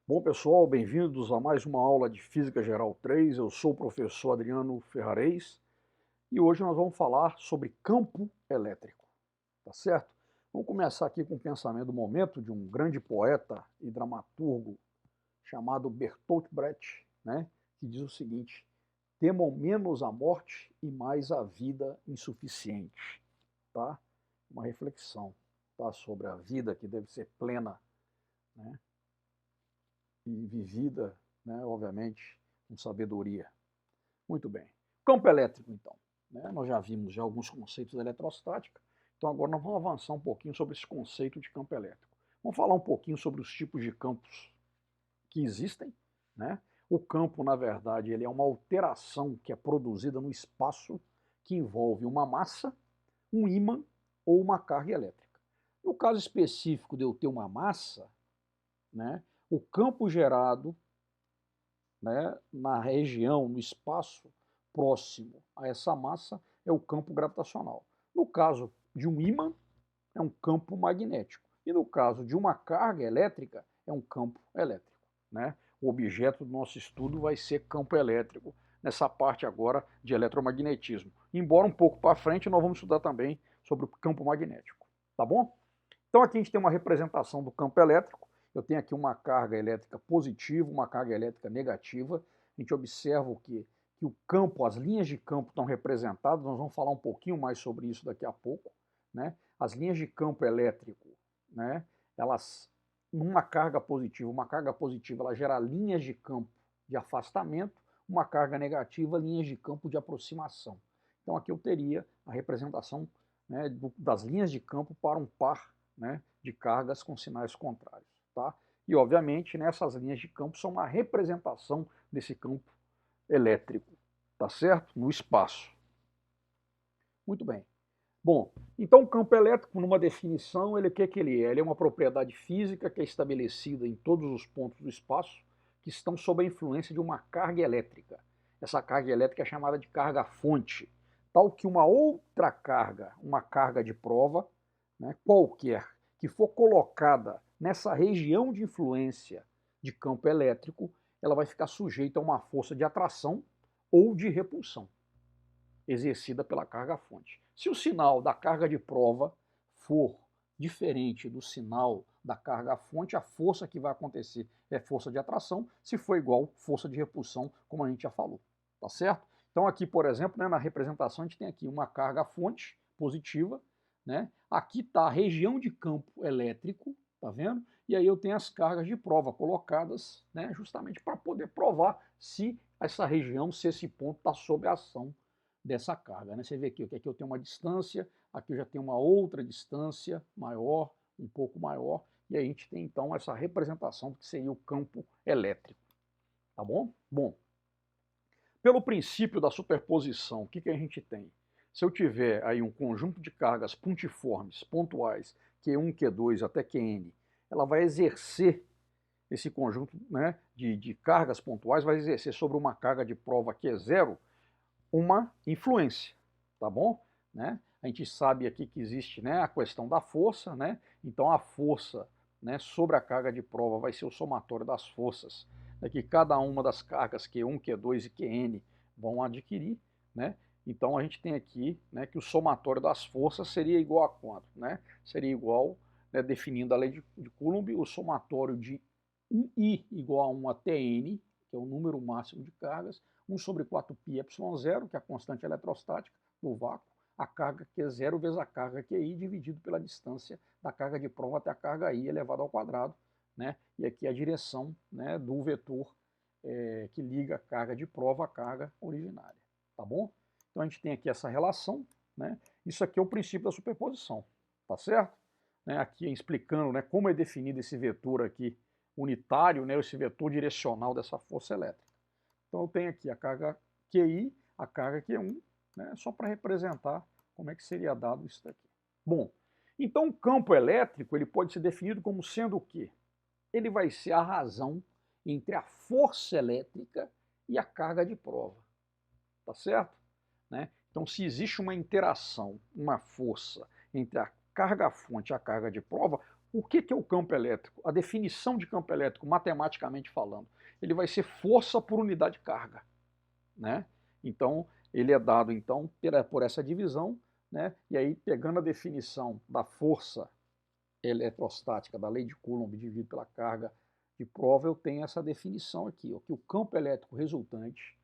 Bom, pessoal, bem-vindos a mais uma aula de Física Geral 3. Eu sou o professor Adriano Ferrarez e hoje nós vamos falar sobre campo elétrico, tá certo? Vamos começar aqui com o pensamento do momento de um grande poeta e dramaturgo chamado Bertolt Brecht, né, que diz o seguinte: temam menos a morte e mais a vida insuficiente, tá? Uma reflexão, tá, sobre a vida que deve ser plena, né? E vivida, né, obviamente, com sabedoria. Muito bem. Campo elétrico, então. Né? Nós já vimos já alguns conceitos da eletrostática, então agora nós vamos avançar um pouquinho sobre esse conceito de campo elétrico. Vamos falar um pouquinho sobre os tipos de campos que existem. Né? O campo, na verdade, ele é uma alteração que é produzida no espaço que envolve uma massa, um ímã ou uma carga elétrica. No caso específico de eu ter uma massa, né, o campo gerado, né, na região, no espaço próximo a essa massa, é o campo gravitacional. No caso de um ímã, é um campo magnético. E no caso de uma carga elétrica, é um campo elétrico. Né? O objeto do nosso estudo vai ser campo elétrico, nessa parte agora de eletromagnetismo. Embora um pouco para frente nós vamos estudar também sobre o campo magnético. Tá bom? Então aqui a gente tem uma representação do campo elétrico. Eu tenho aqui uma carga elétrica positiva, uma carga elétrica negativa. A gente observa o quê? Que o campo, as linhas de campo estão representadas, nós vamos falar um pouquinho mais sobre isso daqui a pouco. Né? As linhas de campo elétrico, né, elas, uma carga positiva ela gera linhas de campo de afastamento, uma carga negativa, linhas de campo de aproximação. Então aqui eu teria a representação, né, das linhas de campo para um par, né, de cargas com sinais contrários. Tá? E, obviamente, nessas linhas de campo são uma representação desse campo elétrico, tá certo? No espaço. Muito bem. Bom, então o campo elétrico, numa definição, ele, o que é que ele é? Ele é uma propriedade física que é estabelecida em todos os pontos do espaço que estão sob a influência de uma carga elétrica. Essa carga elétrica é chamada de carga-fonte, tal que uma outra carga, uma carga de prova, né, qualquer, que for colocada nessa região de influência de campo elétrico, ela vai ficar sujeita a uma força de atração ou de repulsão exercida pela carga-fonte. Se o sinal da carga de prova for diferente do sinal da carga-fonte, a força que vai acontecer é força de atração, se for igual, força de repulsão, como a gente já falou. Tá certo? Então aqui, por exemplo, né, na representação a gente tem aqui uma carga-fonte positiva, né? Aqui está a região de campo elétrico, tá vendo? E aí eu tenho as cargas de prova colocadas, né, justamente para poder provar se essa região, se esse ponto está sob a ação dessa carga. Né? Você vê aqui, aqui eu tenho uma distância, aqui eu já tenho uma outra distância maior, um pouco maior, e aí a gente tem então essa representação do que seria o campo elétrico. Tá bom? Bom, pelo princípio da superposição, o que, que a gente tem? Se eu tiver aí um conjunto de cargas pontiformes, pontuais, Q1, Q2 até Qn, ela vai exercer esse conjunto, né, de cargas pontuais, vai exercer sobre uma carga de prova Q0 uma influência, tá bom? Né? A gente sabe aqui que existe, né, a questão da força, né? Então a força, né, sobre a carga de prova vai ser o somatório das forças, né, que cada uma das cargas Q1, Q2 e Qn vão adquirir, né? Então a gente tem aqui, né, que o somatório das forças seria igual a quanto? Né? Seria igual, né, definindo a lei de Coulomb, o somatório de 1I igual a 1 a Tn, que é o número máximo de cargas, 1 sobre 4πε0, que é a constante eletrostática do vácuo, a carga Q0 vezes a carga QI dividido pela distância da carga de prova até a carga I elevado ao quadrado, né? E aqui a direção, né, do vetor que liga a carga de prova à carga originária, tá bom? Então a gente tem aqui essa relação, né? Isso aqui é o princípio da superposição, tá certo? Né, aqui explicando, né, como é definido esse vetor aqui unitário, né, esse vetor direcional dessa força elétrica. Então eu tenho aqui a carga QI, a carga Q1, né, só para representar como é que seria dado isso daqui. Bom, então o campo elétrico ele pode ser definido como sendo o quê? Ele vai ser a razão entre a força elétrica e a carga de prova, tá certo? Né? Então se existe uma interação, uma força entre a carga-fonte e a carga de prova, o que é o campo elétrico? A definição de campo elétrico, matematicamente falando, ele vai ser força por unidade de carga, né? Então, ele é dado então por essa divisão, né? E aí, pegando a definição da força eletrostática, da lei de Coulomb dividido pela carga de prova, eu tenho essa definição aqui, ó, que o campo elétrico resultante,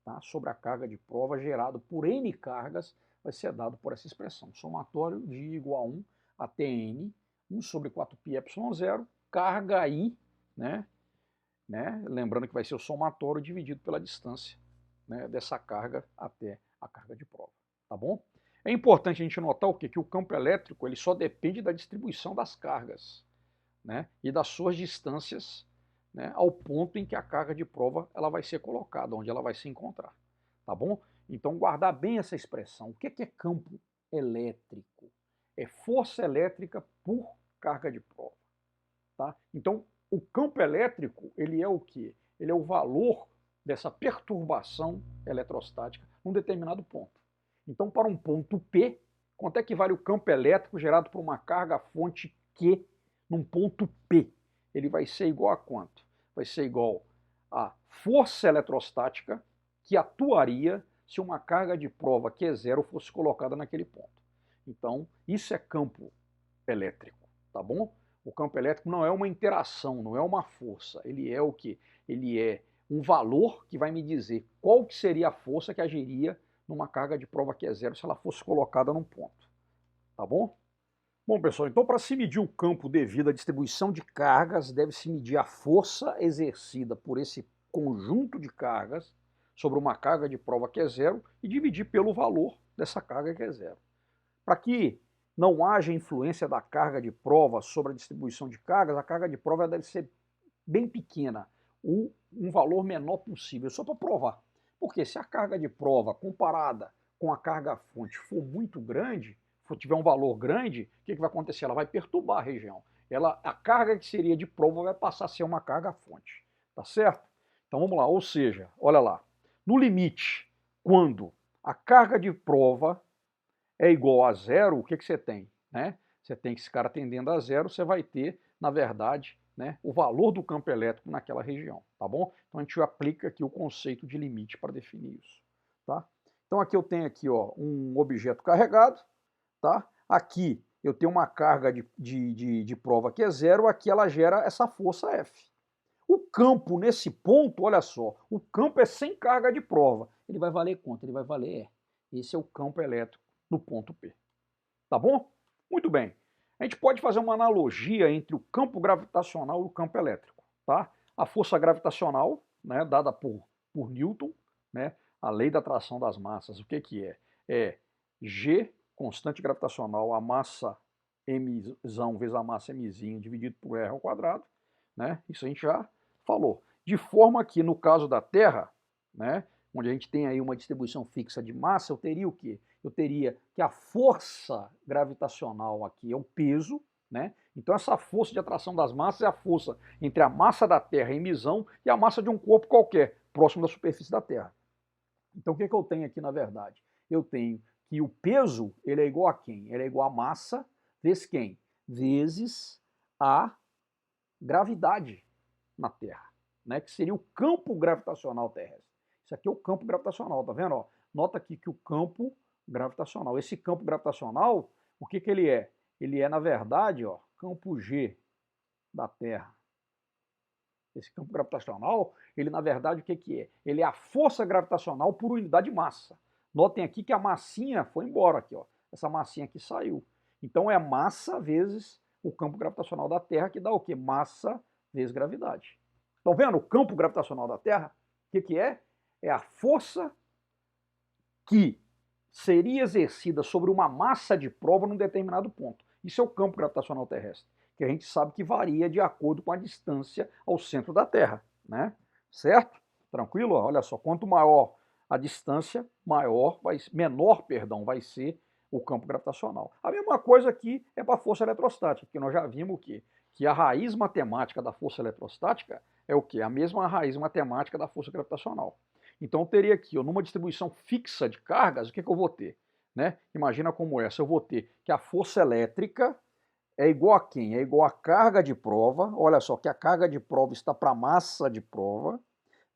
tá, sobre a carga de prova gerado por N cargas vai ser dado por essa expressão, somatório de I igual a 1 até N, 1 sobre 4πε0, carga I, né? Lembrando que vai ser o somatório dividido pela distância, né, dessa carga até a carga de prova, tá bom? É importante a gente notar o quê? Que o campo elétrico ele só depende da distribuição das cargas, né, e das suas distâncias, né, ao ponto em que a carga de prova ela vai ser colocada, onde ela vai se encontrar, tá bom? Então guardar bem essa expressão. O que é campo elétrico? É força elétrica por carga de prova, tá? Então o campo elétrico ele é o quê? Ele é o valor dessa perturbação eletrostática num determinado ponto. Então, para um ponto P, quanto é que vale o campo elétrico gerado por uma carga-fonte Q num ponto P? Ele vai ser igual a quanto? Vai ser igual à força eletrostática que atuaria se uma carga de prova Q0 fosse colocada naquele ponto. Então, isso é campo elétrico, tá bom? O campo elétrico não é uma interação, não é uma força. Ele é o quê? Ele é um valor que vai me dizer qual que seria a força que agiria numa carga de prova Q0 se ela fosse colocada num ponto, tá bom? Bom, pessoal, então para se medir o campo devido à distribuição de cargas, deve-se medir a força exercida por esse conjunto de cargas sobre uma carga de prova Q0 e dividir pelo valor dessa carga Q0. Para que não haja influência da carga de prova sobre a distribuição de cargas, a carga de prova deve ser bem pequena, um valor menor possível, só para provar. Porque se a carga de prova comparada com a carga-fonte for muito grande, tiver um valor grande, o que vai acontecer? Ela vai perturbar a região. A carga que seria de prova vai passar a ser uma carga-fonte. Tá certo? Então vamos lá, ou seja, olha lá. No limite, quando a carga de prova é igual a zero, o que você tem? Né? Você tem que esse cara tendendo a zero, você vai ter, na verdade, né, o valor do campo elétrico naquela região, tá bom? Então a gente aplica aqui o conceito de limite para definir isso, tá? Então aqui eu tenho aqui, ó, um objeto carregado, tá? Aqui eu tenho uma carga de prova que é zero, aqui ela gera essa força F. O campo nesse ponto, olha só, o campo é sem carga de prova. Ele vai valer quanto? Ele vai valer E. Esse é o campo elétrico no ponto P. Tá bom? Muito bem. A gente pode fazer uma analogia entre o campo gravitacional e o campo elétrico, tá? A força gravitacional, né, dada por Newton, né, a lei da atração das massas, o que é? É G, constante gravitacional, a massa mzão vezes a massa mzinho dividido por r ao quadrado, né? Isso a gente já falou. De forma que no caso da Terra, né, onde a gente tem aí uma distribuição fixa de massa, eu teria o quê? Eu teria que a força gravitacional aqui é o peso, né? Então essa força de atração das massas é a força entre a massa da Terra em mzão e a massa de um corpo qualquer, próximo da superfície da Terra. Então o que eu tenho aqui na verdade? Eu tenho que o peso ele é igual a quem? Ele é igual a massa vezes quem? Vezes a gravidade na Terra, né? Que seria o campo gravitacional terrestre. Isso aqui é o campo gravitacional, tá vendo? Ó, nota aqui que o campo gravitacional, esse campo gravitacional, o que ele é? Ele é, na verdade, ó, campo G da Terra. Esse campo gravitacional, ele na verdade o que é? Ele é a força gravitacional por unidade de massa. Notem aqui que a massinha foi embora aqui, ó. Essa massinha aqui saiu. Então é massa vezes o campo gravitacional da Terra, que dá o quê? Massa vezes gravidade. Estão vendo o campo gravitacional da Terra? O que é? É a força que seria exercida sobre uma massa de prova num determinado ponto. Isso é o campo gravitacional terrestre, que a gente sabe que varia de acordo com a distância ao centro da Terra, né? Certo? Tranquilo? Olha só, quanto maior a distância, menor vai ser o campo gravitacional. A mesma coisa aqui é para a força eletrostática, que nós já vimos que a raiz matemática da força eletrostática é o quê? A mesma raiz matemática da força gravitacional. Então eu teria aqui, numa distribuição fixa de cargas, o que eu vou ter? né? Imagina como essa, eu vou ter que a força elétrica é igual a quem? É igual a carga de prova, olha só, que a carga de prova está para a massa de prova,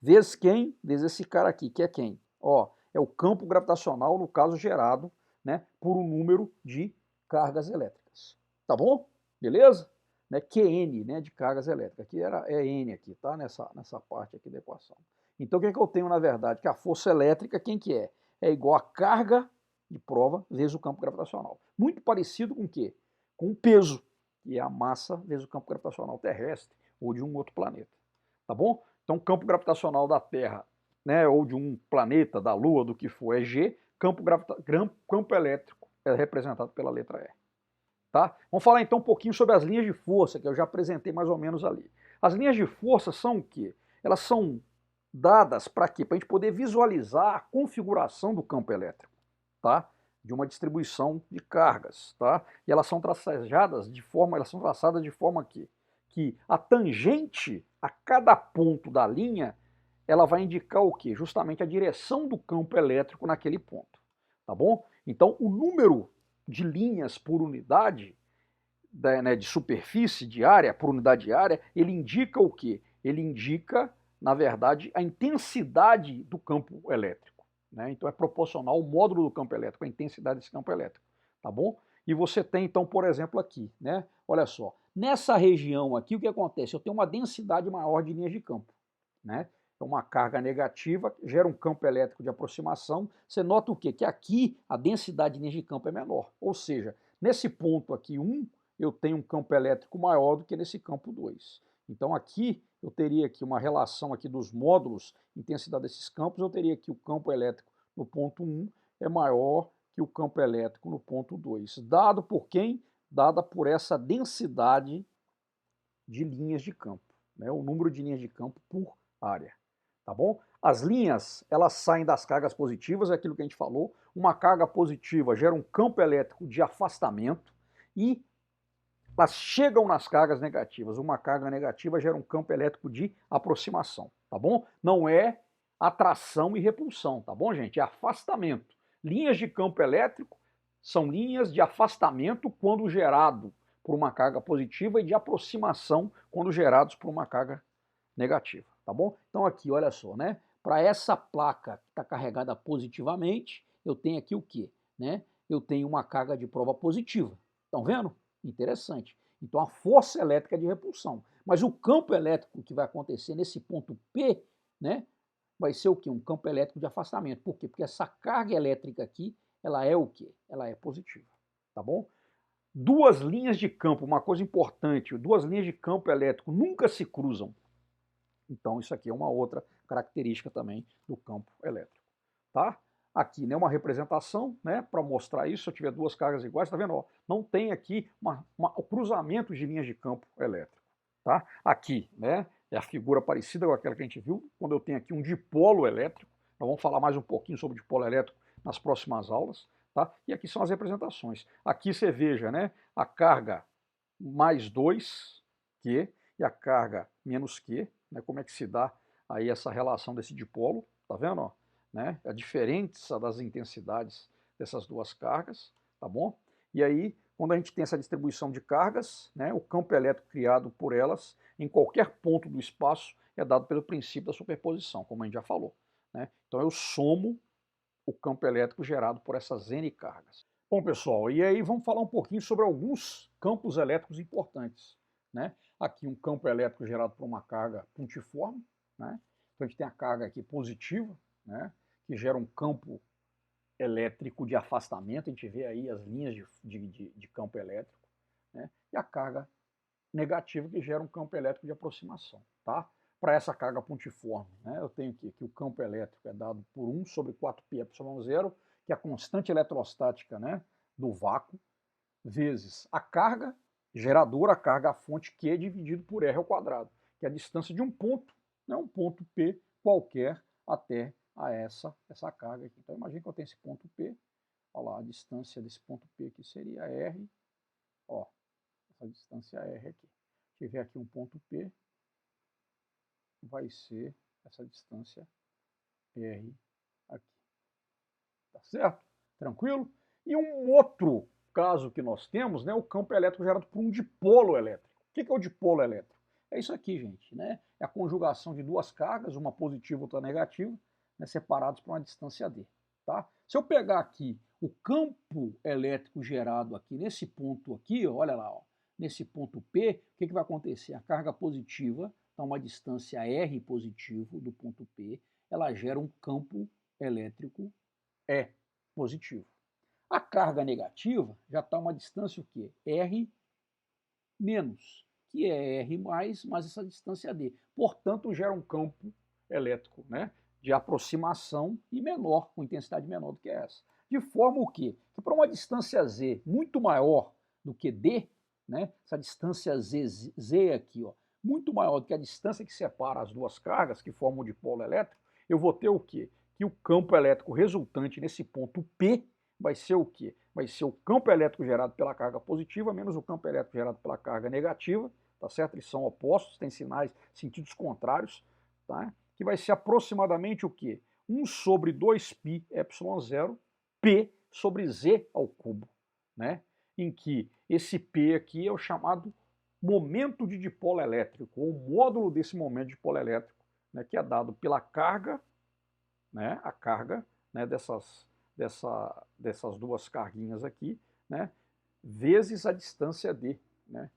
vezes quem? Vezes esse cara aqui, que é quem? Ó, é o campo gravitacional, no caso gerado, né, por um número de cargas elétricas. Tá bom? Beleza? Né, QN, né, de cargas elétricas. Aqui é N aqui, tá? Nessa parte aqui da equação. Então o que, é que eu tenho na verdade? Que a força elétrica, quem que é? É igual a carga de prova vezes o campo gravitacional. Muito parecido com o quê? Com o peso, que é a massa vezes o campo gravitacional terrestre ou de um outro planeta. Tá bom? Então o campo gravitacional da Terra, né, ou de um planeta, da Lua, do que for, é G, campo elétrico é representado pela letra E. Tá? Vamos falar então um pouquinho sobre as linhas de força, que eu já apresentei mais ou menos ali. As linhas de força são o quê? Elas são dadas para quê? Para a gente poder visualizar a configuração do campo elétrico, tá? De uma distribuição de cargas, tá? E elas são traçadas de forma que a tangente a cada ponto da linha, ela vai indicar o quê? Justamente a direção do campo elétrico naquele ponto, tá bom? Então, o número de linhas por unidade, né, de superfície de área, por unidade de área, ele indica o quê? Ele indica, na verdade, a intensidade do campo elétrico. Né? Então é proporcional ao módulo do campo elétrico, a intensidade desse campo elétrico. Tá bom? E você tem, então, por exemplo, aqui, né? Olha só, nessa região aqui, o que acontece? Eu tenho uma densidade maior de linhas de campo. Né? Então, uma carga negativa gera um campo elétrico de aproximação. Você nota o quê? Que aqui a densidade de linhas de campo é menor. Ou seja, nesse ponto aqui 1, eu tenho um campo elétrico maior do que nesse campo 2. Então aqui eu teria aqui uma relação aqui dos módulos, intensidade desses campos, eu teria que o campo elétrico no ponto 1 é maior que o campo elétrico no ponto 2. Dado por quem? Dada por essa densidade de linhas de campo, né? O número de linhas de campo por área. Tá bom? As linhas, elas saem das cargas positivas, é aquilo que a gente falou. Uma carga positiva gera um campo elétrico de afastamento e elas chegam nas cargas negativas. Uma carga negativa gera um campo elétrico de aproximação, tá bom? Não é atração e repulsão, tá bom, gente? É afastamento. Linhas de campo elétrico são linhas de afastamento quando gerado por uma carga positiva e de aproximação quando gerados por uma carga negativa, tá bom? Então aqui, olha só, né? Para essa placa que está carregada positivamente, eu tenho aqui o quê? Né? Eu tenho uma carga de prova positiva. Estão vendo? Interessante. Então a força elétrica é de repulsão. Mas o campo elétrico que vai acontecer nesse ponto P, né? Vai ser o quê? Um campo elétrico de afastamento. Por quê? Porque essa carga elétrica aqui, ela é o quê? Ela é positiva. Tá bom? Duas linhas de campo, uma coisa importante, duas linhas de campo elétrico nunca se cruzam. Então isso aqui é uma outra característica também do campo elétrico, tá? Aqui, né, uma representação, né, para mostrar isso, se eu tiver duas cargas iguais, tá vendo? Ó, não tem aqui um cruzamento de linhas de campo elétrico, tá? Aqui, né, é a figura parecida com aquela que a gente viu, quando eu tenho aqui um dipolo elétrico. Nós vamos falar mais um pouquinho sobre dipolo elétrico nas próximas aulas, tá? E aqui são as representações. Aqui você veja, né, a carga mais 2Q e a carga menos Q, né, como é que se dá aí essa relação desse dipolo, tá vendo? Ó, né, a diferença das intensidades dessas duas cargas, tá bom? E aí, quando a gente tem essa distribuição de cargas, né, o campo elétrico criado por elas, em qualquer ponto do espaço, é dado pelo princípio da superposição, como a gente já falou. Né? Então eu somo o campo elétrico gerado por essas N cargas. Bom, pessoal, e aí vamos falar um pouquinho sobre alguns campos elétricos importantes. Né? Aqui um campo elétrico gerado por uma carga pontiforme. Né? Então a gente tem a carga aqui positiva, né? Que gera um campo elétrico de afastamento. A gente vê aí as linhas de campo elétrico. Né? E a carga negativa que gera um campo elétrico de aproximação. Tá? Para essa carga pontiforme, né, eu tenho que o campo elétrico é dado por 1 sobre 4πε0, que é a constante eletrostática, né, do vácuo, vezes a carga geradora, a carga fonte Q dividido por R ao quadrado, que é a distância de um ponto, né, um ponto P qualquer até a essa carga aqui. Então imagine que eu tenho esse ponto P, olha lá, a distância desse ponto P aqui seria R, ó, essa distância R aqui. Se tiver aqui um ponto P, vai ser essa distância R aqui. Tá certo? Tranquilo? E um outro caso que nós temos, né, o campo elétrico gerado por um dipolo elétrico. O que é o dipolo elétrico? É isso aqui, gente, né? É a conjugação de duas cargas, uma positiva e outra negativa, né, separados por uma distância d. Tá? Se eu pegar aqui o campo elétrico gerado aqui nesse ponto aqui, olha lá, ó, nesse ponto P, o que vai acontecer? A carga positiva está a uma distância R positivo do ponto P, ela gera um campo elétrico E positivo. A carga negativa já está a uma distância o quê? R menos, que é R mais essa distância D. Portanto, gera um campo elétrico, né, de aproximação e menor, com intensidade menor do que essa. De forma o quê? Que para uma distância Z muito maior do que D, né, essa distância Z aqui, ó, muito maior do que a distância que separa as duas cargas, que formam o dipolo elétrico, eu vou ter o quê? Que o campo elétrico resultante nesse ponto P vai ser o quê? Vai ser o campo elétrico gerado pela carga positiva menos o campo elétrico gerado pela carga negativa, tá certo? Eles são opostos, têm sinais, sentidos contrários, tá? Que vai ser aproximadamente o quê? 1 sobre 2π ε0, P sobre Z ao cubo, né? Em que esse P aqui é o chamado momento de dipolo elétrico, ou módulo desse momento de dipolo elétrico, né, que é dado pela carga, né, a carga, né, dessas duas carguinhas aqui, né, vezes a distância d, né,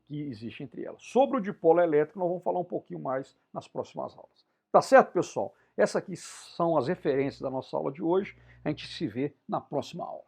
que existe entre elas. Sobre o dipolo elétrico nós vamos falar um pouquinho mais nas próximas aulas. Tá certo, pessoal? Essas aqui são as referências da nossa aula de hoje. A gente se vê na próxima aula.